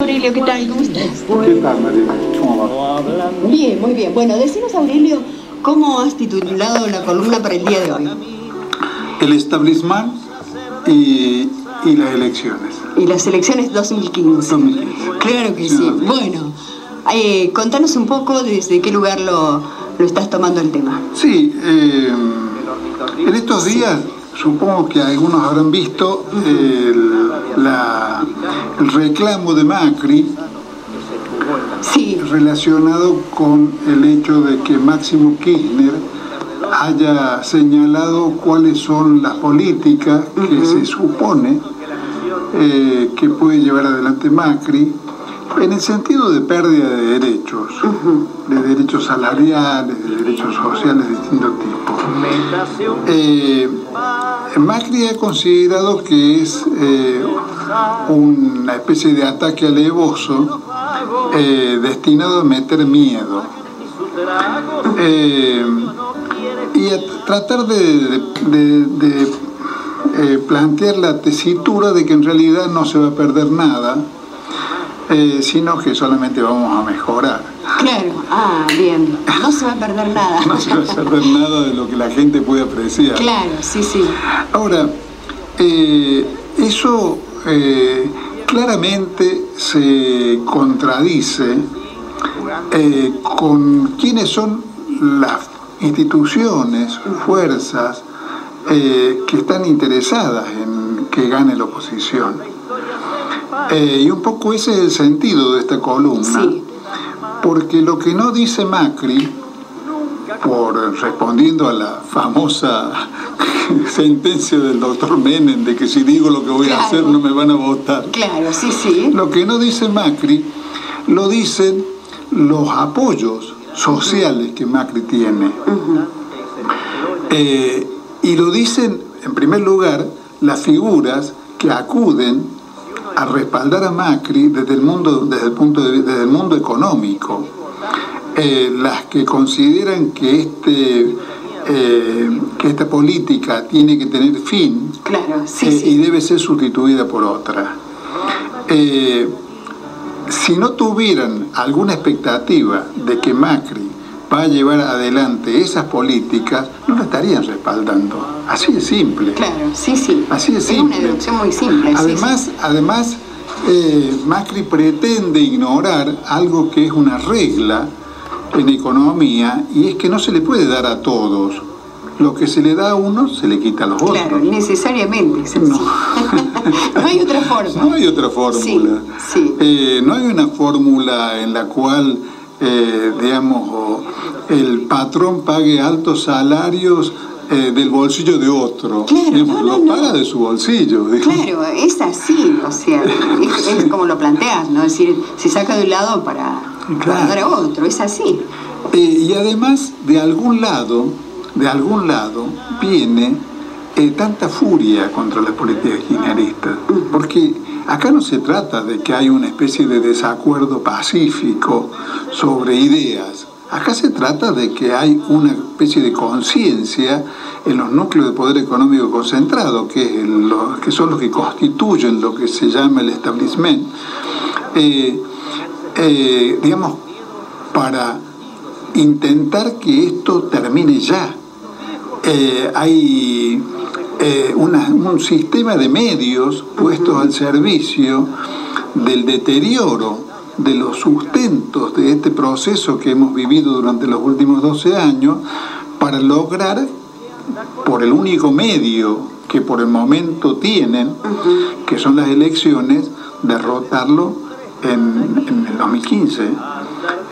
Aurelio, ¿qué tal? ¿Cómo estás? ¿Qué tal, Marina? ¿Cómo va? Bien, muy bien. Bueno, decinos, Aurelio, ¿cómo has titulado la columna para el día de hoy? El establishment y las elecciones. Y las elecciones 2015. 2015. Claro que sí. Bueno, contanos un poco desde qué lugar lo estás tomando el tema. Sí, en estos días supongo que algunos habrán visto el reclamo de Macri, sí, relacionado con el hecho de que Máximo Kirchner haya señalado cuáles son las políticas que se supone que puede llevar adelante Macri en el sentido de pérdida de derechos salariales, de derechos sociales de distintos tipos. Macri ha considerado que es una especie de ataque alevoso destinado a meter miedo y a tratar de plantear la tesitura de que en realidad no se va a perder nada, sino que solamente vamos a mejorar. Claro, bien, no se va a perder nada. No se va a perder nada de lo que la gente puede apreciar. Claro, sí, sí. Ahora, eso claramente se contradice con quiénes son las instituciones, fuerzas que están interesadas en que gane la oposición. Y un poco ese es el sentido de esta columna, Sí. Porque lo que no dice Macri, respondiendo a la famosa sentencia del doctor Menem de que si digo lo que voy a hacer no me van a votar. Claro, sí, sí. Lo que no dice Macri, lo dicen los apoyos sociales que Macri tiene. Y lo dicen, en primer lugar, las figuras que acuden a respaldar a Macri desde el mundo económico, las que consideran que esta política tiene que tener fin, Claro, sí, y debe ser sustituida por otra. Si no tuvieran alguna expectativa de que Macri va a llevar adelante esas políticas, no la estarían respaldando. Así de simple. Claro, sí, sí. Así de simple. Es una deducción muy simple. Además, Macri pretende ignorar algo que es una regla en economía, y es que no se le puede dar a todos. Lo que se le da a uno, se le quita a los otros. Claro, necesariamente es así. No. No hay otra forma. No hay otra fórmula. Sí, sí. No hay una fórmula en la cual, el patrón pague altos salarios del bolsillo de otro. Claro, lo paga de su bolsillo. Claro, es así, o sea, es como lo planteas, ¿no? Es decir, se saca de un lado para dar a otro, es así. Y además, de algún lado viene tanta furia contra las políticas kirchneristas, porque acá no se trata de que hay una especie de desacuerdo pacífico sobre ideas. Acá se trata de que hay una especie de conciencia en los núcleos de poder económico concentrado, que son los que constituyen lo que se llama el establishment, para intentar que esto termine ya. Hay un sistema de medios puestos al servicio del deterioro de los sustentos de este proceso que hemos vivido durante los últimos 12 años, para lograr, por el único medio que por el momento tienen, que son las elecciones, derrotarlo en el 2015.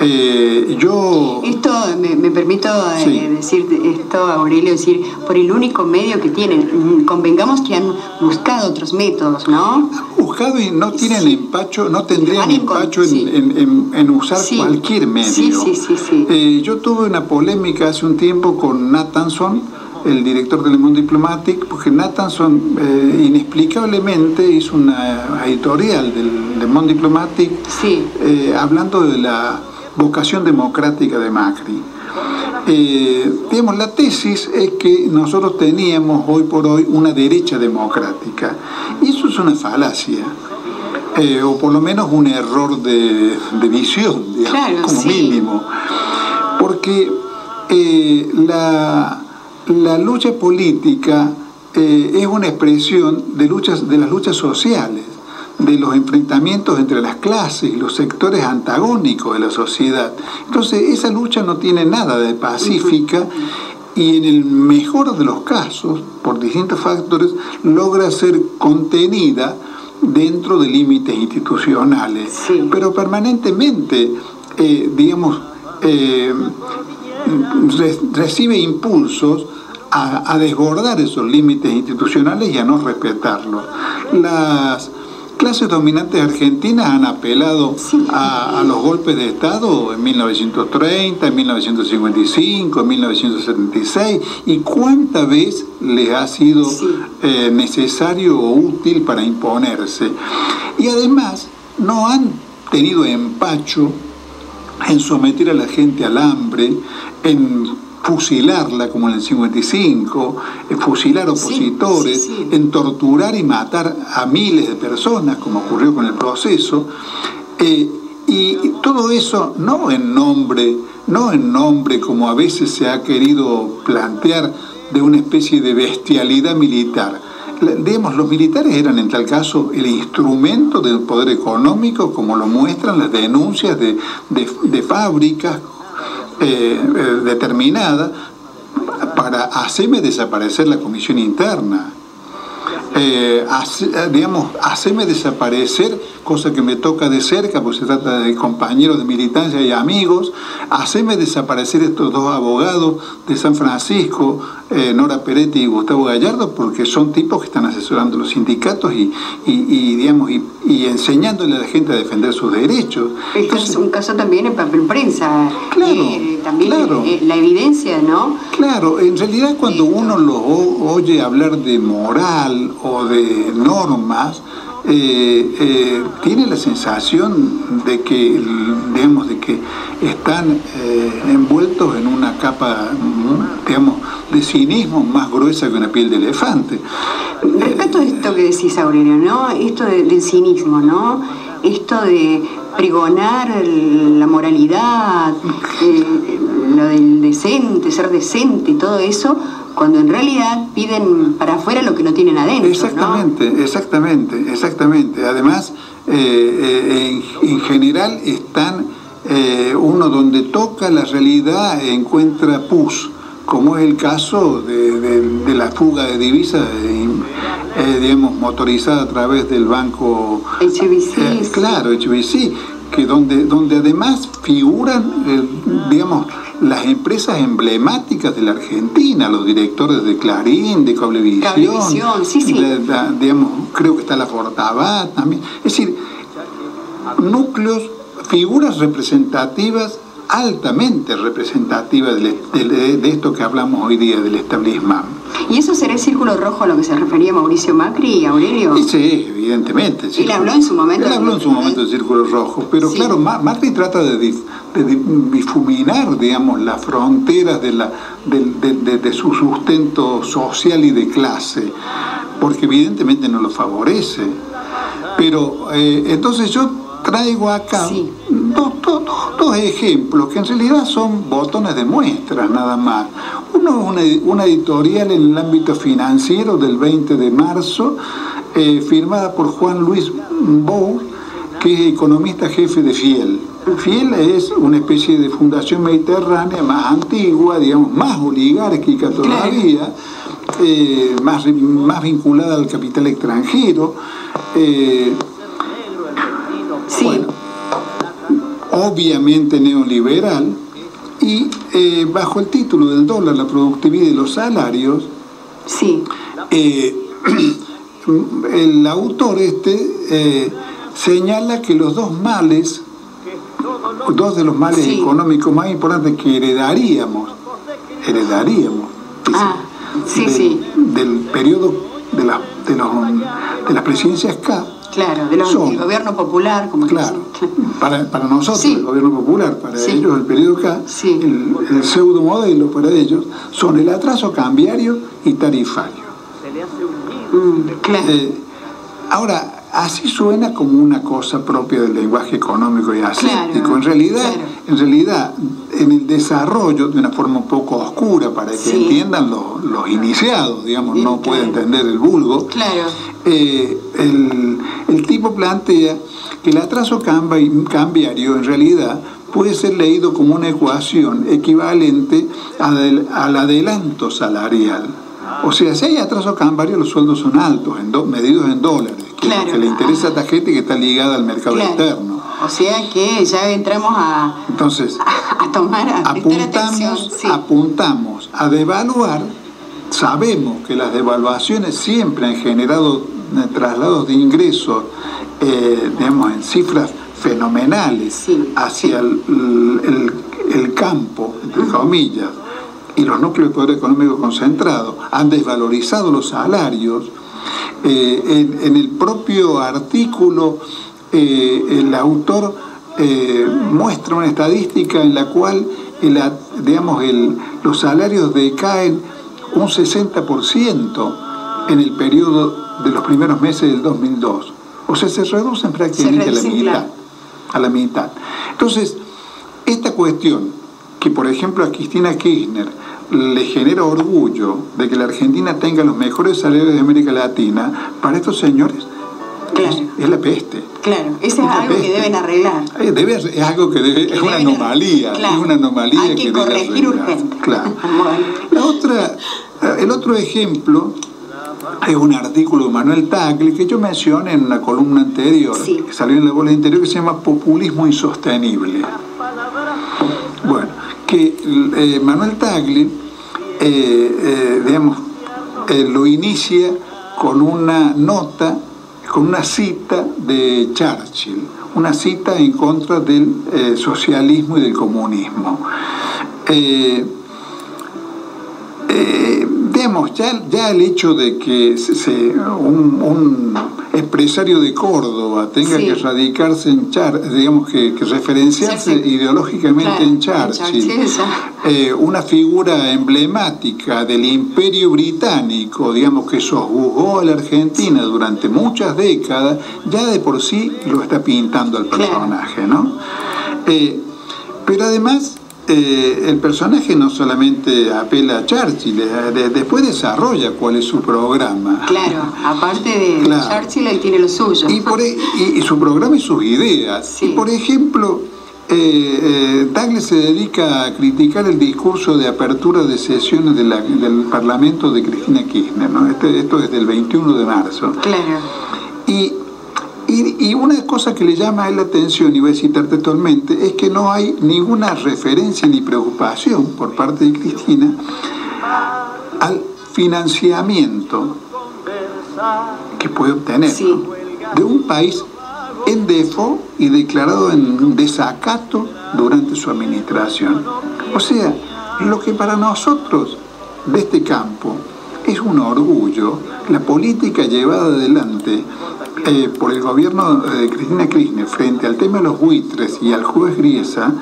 Esto, me permito decir esto, Aurelio, decir, por el único medio que tienen. Convengamos que han buscado otros métodos, ¿no? Han buscado y no tienen empacho, no tendrían empacho en usar cualquier medio. Sí. Yo tuve una polémica hace un tiempo con Nathanson, el director de Le Monde Diplomatique, porque Nathanson inexplicablemente hizo una editorial del Le Monde Diplomatique hablando de la vocación democrática de Macri. La tesis es que nosotros teníamos hoy por hoy una derecha democrática, y eso es una falacia. o por lo menos un error de visión, digamos, claro, como sí. mínimo. Porque la lucha política es una expresión de las luchas sociales, de los enfrentamientos entre las clases y los sectores antagónicos de la sociedad. Entonces esa lucha no tiene nada de pacífica y en el mejor de los casos, por distintos factores, logra ser contenida dentro de límites institucionales, sí. pero permanentemente, recibe impulsos a desbordar esos límites institucionales y a no respetarlos. Las clases dominantes argentinas han apelado a los golpes de Estado en 1930, en 1955, en 1976, y cuántas veces les ha sido necesario o útil para imponerse. Y además no han tenido empacho en someter a la gente al hambre, en fusilarla como en el 55, en fusilar opositores, en torturar y matar a miles de personas, como ocurrió con el proceso, y todo eso no en nombre como a veces se ha querido plantear de una especie de bestialidad militar. Digamos, los militares eran en tal caso el instrumento del poder económico, como lo muestran las denuncias de fábricas determinada para hacerme desaparecer la comisión interna, hacerme desaparecer, cosa que me toca de cerca, porque se trata de compañeros de militancia y amigos, hacerme desaparecer estos dos abogados de San Francisco, Nora Peretti y Gustavo Gallardo, porque son tipos que están asesorando los sindicatos y enseñándole a la gente a defender sus derechos. Este es un caso también en papel prensa. Claro, también claro. La evidencia, ¿no? Claro, en realidad cuando uno los oye hablar de moral o de normas, tiene la sensación de que, están envueltos en una capa, de cinismo más gruesa que una piel de elefante. Respeto esto que decís, Aurelio, ¿no? Esto del cinismo, ¿no? Esto de pregonar la moralidad, lo del decente, ser decente y todo eso, cuando en realidad piden para afuera lo que no tienen adentro. Exactamente, ¿no? exactamente. Además, en general están, uno donde toca la realidad encuentra pus, como es el caso de la fuga de divisas, motorizada a través del banco HSBC. Claro, HSBC, que donde además figuran, las empresas emblemáticas de la Argentina, los directores de Clarín, de Cablevisión, sí. Creo que está la Fortabat también. Es decir, núcleos, figuras representativas, altamente representativas de esto que hablamos hoy día, del establishment. ¿Y eso será el círculo rojo a lo que se refería Mauricio Macri, Aurelio? Sí, evidentemente. Sí. Él habló en su momento. Del círculo rojo, pero claro, Macri trata de difuminar, las fronteras de su sustento social y de clase, porque evidentemente no lo favorece. Pero entonces yo traigo acá dos ejemplos que en realidad son botones de muestras nada más. Uno es una editorial en el ámbito financiero del 20 de marzo, firmada por Juan Luis Bou, que es economista jefe de Fiel. Fiel es una especie de fundación mediterránea más antigua, más oligárquica todavía, más vinculada al capital extranjero. Bueno, obviamente neoliberal, y bajo el título del dólar, la productividad y los salarios, el autor señala que los dos de los males económicos más importantes que heredaríamos del periodo de las presidencias K. Claro, del gobierno popular, como para nosotros el gobierno popular, para ellos el periodo K, el pseudo modelo para ellos son el atraso cambiario y tarifario. Claro. Ahora, así suena como una cosa propia del lenguaje económico y aséptico. Claro, en realidad, claro. En el desarrollo, de una forma un poco oscura, para que entiendan los iniciados, digamos, no puede entender el vulgo, claro. El tipo plantea que el atraso cambiario en realidad puede ser leído como una ecuación equivalente al adelanto salarial. O sea, si hay atraso cambiario, los sueldos son altos, medidos en dólares, que es lo que le interesa a esta gente que está ligada al mercado externo. O sea que ya entramos a tomar, a prestar atención. Apuntamos a devaluar. Sabemos que las devaluaciones siempre han generado traslados de ingresos, digamos, en cifras fenomenales hacia el campo, entre comillas, y los núcleos de poder económico concentrado. Han desvalorizado los salarios. En el propio artículo, el autor muestra una estadística en la cual los salarios decaen un 60% en el periodo de los primeros meses del 2002. O sea, se reducen prácticamente a la mitad. Entonces, esta cuestión que, por ejemplo, a Cristina Kirchner le genera orgullo de que la Argentina tenga los mejores salarios de América Latina, para estos señores es la peste. Claro, eso es algo que deben arreglar. Es algo que es una anomalía. Claro. Es una anomalía hay que corregir urgente. Claro. El otro ejemplo es un artículo de Manuel Tagle que yo mencioné en una columna anterior, que salió en La Voz del Interior, que se llama Populismo Insostenible. Bueno, que Manuel Tagle, lo inicia con una nota, con una cita de Churchill, una cita en contra del socialismo y del comunismo. Ya el hecho de que un empresario de Córdoba tenga que radicarse en que referenciarse ideológicamente en Churchill, una figura emblemática del Imperio Británico, que sojuzgó a la Argentina durante muchas décadas, ya de por sí lo está pintando al personaje, ¿no? Pero además, el personaje no solamente apela a Churchill, después desarrolla cuál es su programa. Claro, aparte de Churchill, él tiene lo suyo. Y su programa y sus ideas. Y por ejemplo, Tagle se dedica a criticar el discurso de apertura de sesiones del Parlamento de Cristina Kirchner, ¿no? Esto es del 21 de marzo. Claro. Y una cosa que le llama a él la atención, y voy a citar textualmente, es que no hay ninguna referencia ni preocupación por parte de Cristina al financiamiento que puede obtener de un país en default y declarado en desacato durante su administración. O sea, lo que para nosotros de este campo es un orgullo, la política llevada adelante por el gobierno de Cristina Kirchner frente al tema de los buitres y al juez Griesa,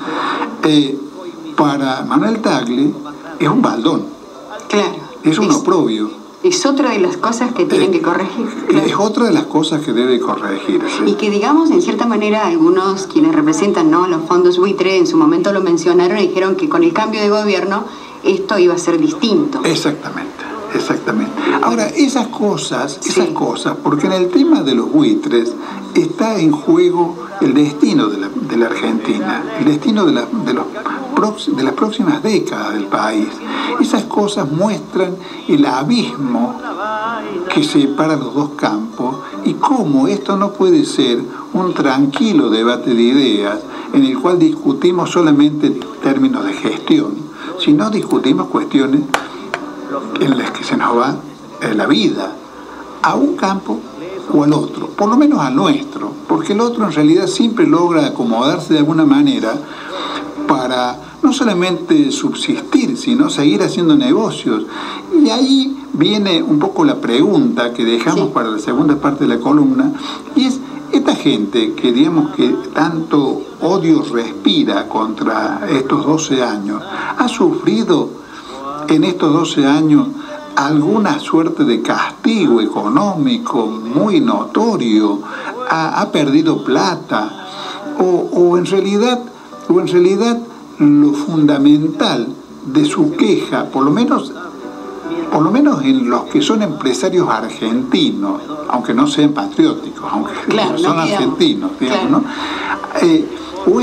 para Manuel Tagle es un baldón. Claro. Es un oprobio. Es otra de las cosas que tienen que corregir. Claro. Es otra de las cosas que debe corregirse. Y que, digamos, en cierta manera, algunos quienes representan los fondos buitre en su momento lo mencionaron y dijeron que con el cambio de gobierno esto iba a ser distinto. Exactamente. Ahora, esas cosas, porque en el tema de los buitres está en juego el destino de la Argentina, el destino de las próximas décadas del país. Esas cosas muestran el abismo que separa los dos campos y cómo esto no puede ser un tranquilo debate de ideas en el cual discutimos solamente términos de gestión, sino discutimos cuestiones en las que se nos va la vida a un campo o al otro, por lo menos al nuestro, porque el otro en realidad siempre logra acomodarse de alguna manera para no solamente subsistir, sino seguir haciendo negocios. Y ahí viene un poco la pregunta que dejamos para la segunda parte de la columna, y es esta gente que que tanto odio respira contra estos 12 años, ¿ha sufrido en estos 12 años alguna suerte de castigo económico muy notorio, ha perdido plata, o en realidad lo fundamental de su queja, por lo menos en los que son empresarios argentinos, aunque no sean patrióticos, aunque claro, son argentinos, digamos, claro. ¿No? O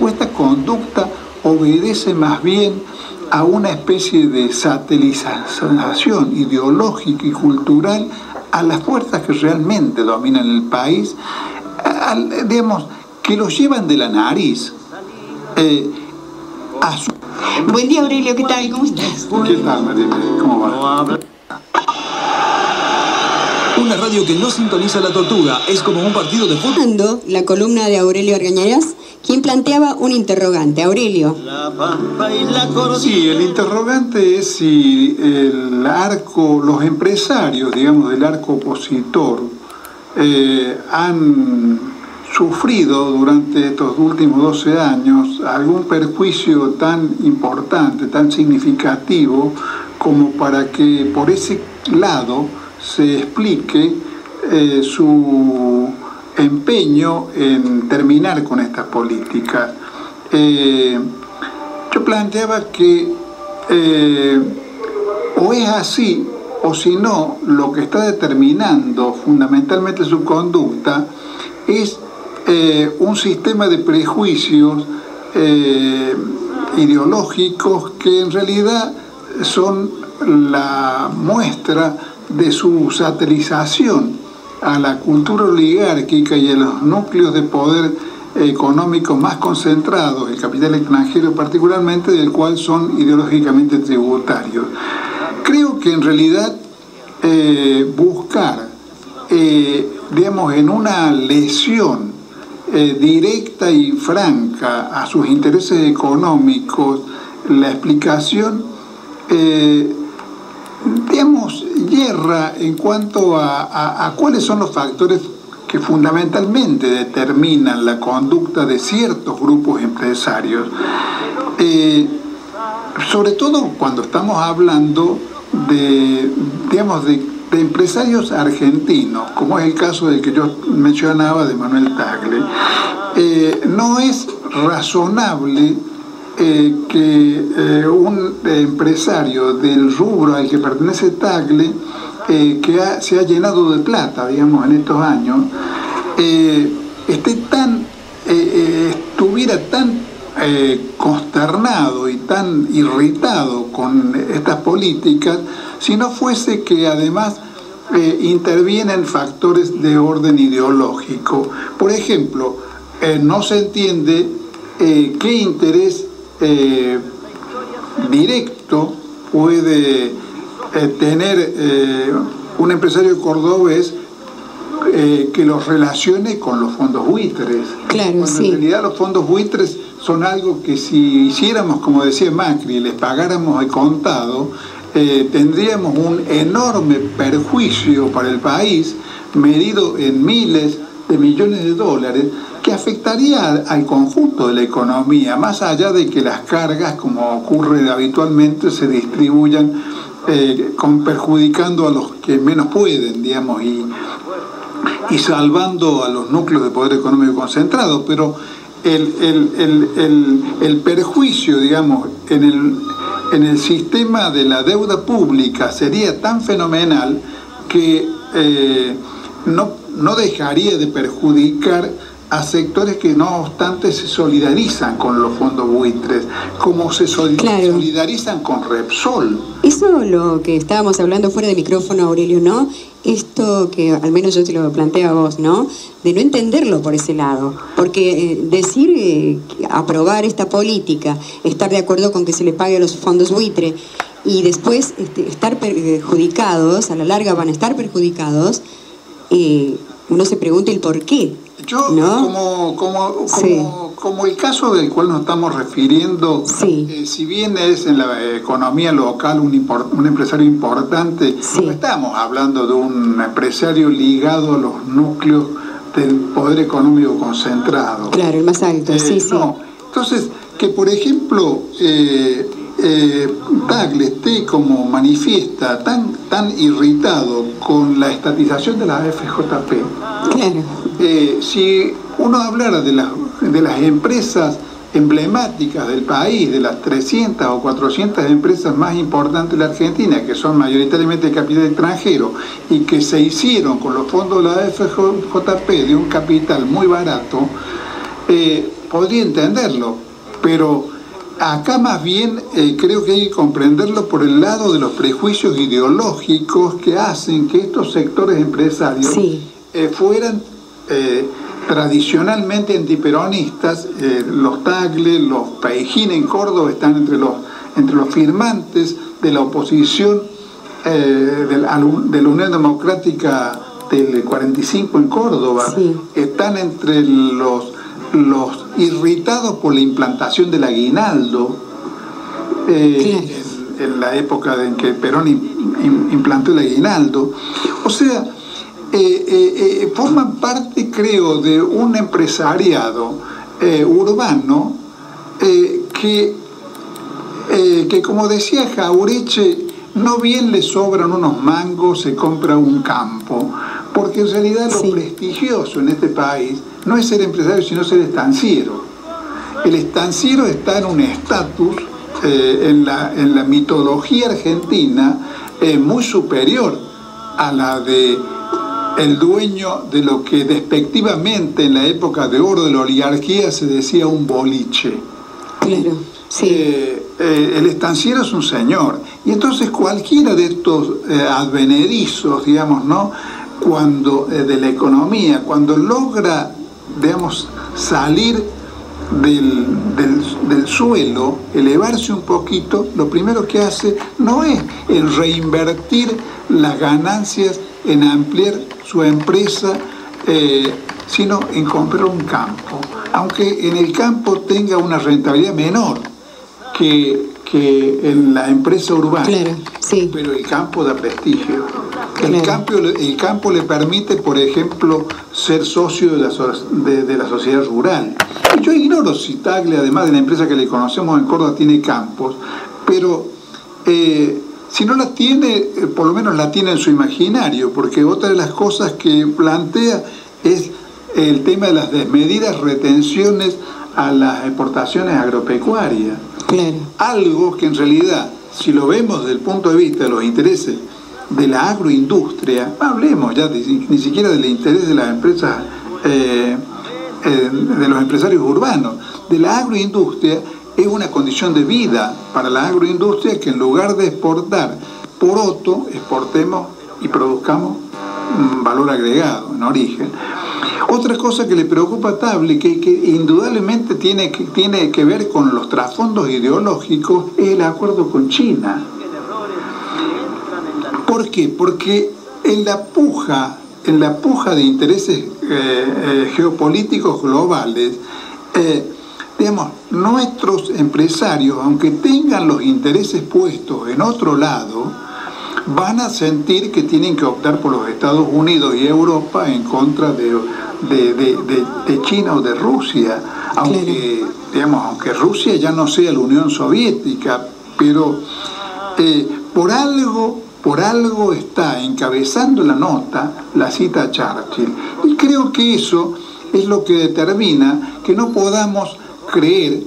esta conducta obedece más bien a una especie de satelización ideológica y cultural a las fuerzas que realmente dominan el país, digamos, que los llevan de la nariz a su... Buen día, Aurelio, ¿qué tal? ¿Cómo estás? ¿Qué tal, María? ¿Cómo va? Una radio que no sintoniza la tortuga es como un partido de fútbol. La columna de Aurelio Argañarás, quien planteaba un interrogante. Aurelio. Sí, el interrogante es si los empresarios, digamos, del arco opositor, han sufrido durante estos últimos 12 años algún perjuicio tan importante, tan significativo, como para que por ese lado se explique su empeño en terminar con estas políticas. Yo planteaba que o es así, o si no, lo que está determinando fundamentalmente su conducta es un sistema de prejuicios ideológicos que en realidad son la muestra de su satelización a la cultura oligárquica y a los núcleos de poder económico más concentrados, el capital extranjero particularmente, del cual son ideológicamente tributarios. Creo que en realidad buscar, digamos, en una lesión directa y franca a sus intereses económicos, la explicación, digamos, yerra en cuanto a cuáles son los factores que fundamentalmente determinan la conducta de ciertos grupos empresarios. Sobre todo cuando estamos hablando de empresarios argentinos, como es el caso del que yo mencionaba de Manuel Tagle. No es razonable que un empresario del rubro al que pertenece Tagle, se ha llenado de plata, digamos, en estos años, estuviera tan consternado y tan irritado con estas políticas, si no fuese que además intervienen factores de orden ideológico. Por ejemplo, no se entiende qué interés directo puede tener un empresario cordobés que los relacione con los fondos buitres. Claro, cuando sí. En realidad los fondos buitres son algo que si hiciéramos, como decía Macri, les pagáramos de contado, tendríamos un enorme perjuicio para el país, medido en miles de millones de dólares, que afectaría al conjunto de la economía, más allá de que las cargas, como ocurre habitualmente, se distribuyan perjudicando a los que menos pueden, digamos, y salvando a los núcleos de poder económico concentrado. Pero el perjuicio, digamos, en el sistema de la deuda pública sería tan fenomenal que no dejaría de perjudicar a sectores que no obstante se solidarizan con los fondos buitres, como se solidarizan con Repsol. Eso es lo que estábamos hablando fuera de micrófono, Aurelio, ¿no? Esto que al menos yo te lo planteé a vos, ¿no? De no entenderlo por ese lado. Porque decir, aprobar esta política, estar de acuerdo con que se le pague a los fondos buitre y después estar perjudicados, a la larga van a estar perjudicados, uno se pregunta el por qué. Yo, ¿no? como el caso del cual nos estamos refiriendo, sí. Si bien es en la economía local un empresario importante, sí. No estamos hablando de un empresario ligado a los núcleos del poder económico concentrado. Claro, el más alto, sí. No. Entonces, que por ejemplo Tagle esté como manifiesta tan irritado con la estatización de la FJP, Claro. Si uno hablara de las empresas emblemáticas del país, de las 300 o 400 empresas más importantes de la Argentina, que son mayoritariamente de capital extranjero y que se hicieron con los fondos de la FJP de un capital muy barato, podría entenderlo, pero acá más bien creo que hay que comprenderlo por el lado de los prejuicios ideológicos que hacen que estos sectores empresarios fueran tradicionalmente antiperonistas. Los Tagle, los Paigín en Córdoba están entre los firmantes de la oposición de la Unión Democrática del 45 en Córdoba, están entre los irritados por la implantación del aguinaldo en la época en que Perón implantó el aguinaldo. O sea, forman parte, creo, de un empresariado urbano que como decía Jaureche, no bien le sobran unos mangos, se compra un campo, porque en realidad lo prestigioso en este país no es ser empresario, sino ser estanciero. El estanciero está en un estatus en la mitología argentina muy superior a la de el dueño de lo que despectivamente en la época de oro de la oligarquía se decía un boliche. Claro, el estanciero es un señor, y entonces cualquiera de estos advenedizos, digamos, ¿no?, cuando de la economía, cuando logra, digamos, salir del suelo, elevarse un poquito, lo primero que hace no es el reinvertir las ganancias en ampliar su empresa, sino en comprar un campo, aunque en el campo tenga una rentabilidad menor que en la empresa urbana. Claro, sí. Pero el campo da prestigio. El campo le permite, por ejemplo, ser socio de la sociedad rural. Y yo ignoro si Tagle, además de la empresa que le conocemos en Córdoba, tiene campos, pero si no la tiene, por lo menos la tiene en su imaginario, porque otra de las cosas que plantea es el tema de las desmedidas retenciones a las exportaciones agropecuarias. Claro. Algo que en realidad, si lo vemos desde el punto de vista de los intereses de la agroindustria, no hablemos ya ni siquiera del interés de las empresas, de los empresarios urbanos, de la agroindustria, es una condición de vida para la agroindustria que en lugar de exportar poroto, exportemos y produzcamos valor agregado en origen. Otra cosa que le preocupa a Tagle, que indudablemente tiene que ver con los trasfondos ideológicos, es el acuerdo con China. ¿Por qué? Porque en la puja de intereses geopolíticos globales, digamos, nuestros empresarios, aunque tengan los intereses puestos en otro lado, van a sentir que tienen que optar por los Estados Unidos y Europa en contra de China o de Rusia, aunque, digamos, aunque Rusia ya no sea la Unión Soviética, pero por algo está encabezando la nota la cita a Churchill. Y creo que eso es lo que determina que no podamos creer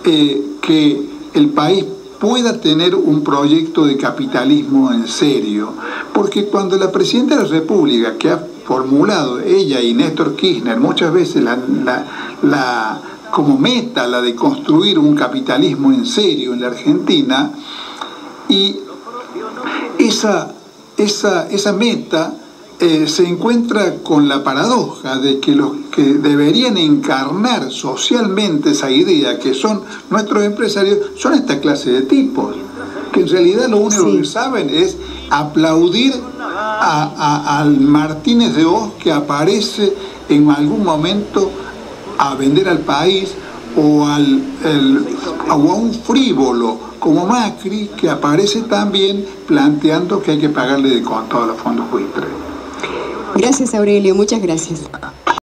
que el país pueda tener un proyecto de capitalismo en serio, porque cuando la Presidenta de la República, que ha formulado ella y Néstor Kirchner muchas veces como meta la de construir un capitalismo en serio en la Argentina, y esa meta se encuentra con la paradoja de que los que deberían encarnar socialmente esa idea, que son nuestros empresarios, son esta clase de tipos, que en realidad lo único que saben es aplaudir al Martínez de Oz que aparece en algún momento a vender al país, o a un frívolo como Macri, que aparece también planteando que hay que pagarle de contado a los fondos buitres. Gracias, Aurelio, muchas gracias.